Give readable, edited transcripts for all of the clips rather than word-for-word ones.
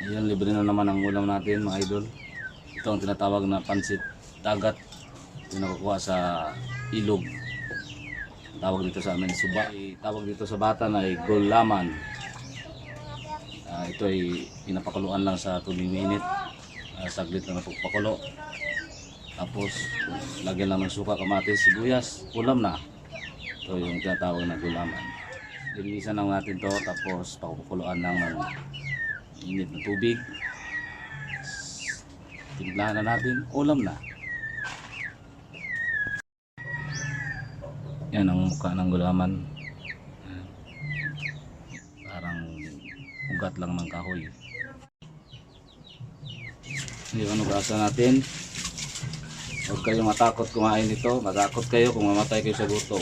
Ayan, libre na naman ang ulam natin mga idol. Ito ang tinatawag na pansit dagat. Pinakukuha sa ilog. Tawag dito sa amin suba. Tawag dito sa bata na ay gulaman. Ito ay pinapakuluan lang sa tubig mainit. Saglit na napagpakulo. Tapos lagyan lang ng suka, kamatis, sibuyas, ulam na. Ito yung tinatawag na gulaman. Linisan lang natin to, tapos pakukuluan lang ng init na tubig. Timplahan na natin, ulam na. Yan ang mukha ng gulaman. Parang ugat lang ng kahoy. Yung gasa natin. Huwag kayong matakot kumain nito. Matakot kayo kung mamatay kayo sa gutom.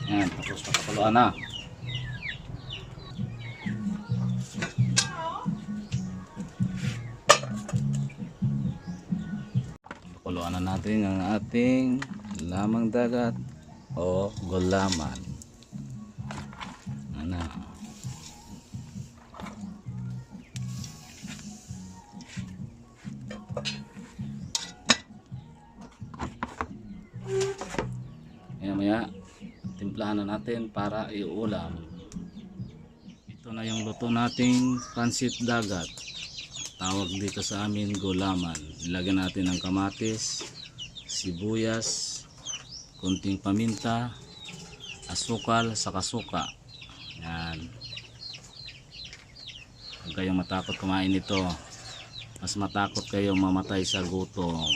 Yan, tapos pakapuluan na. Pakuluan na natin ang ating lamang dagat o gulaman. Ano? Maya timplahan na natin para iulam. Ito na yung luto nating pansit dagat. Tawag dito sa amin gulaman. Ilagyan natin ng kamatis, sibuyas, kunting paminta, asukal, saka suka. Yan. Huwag kayong matakot kumain nito. Mas matakot kayo mamatay sa gutom.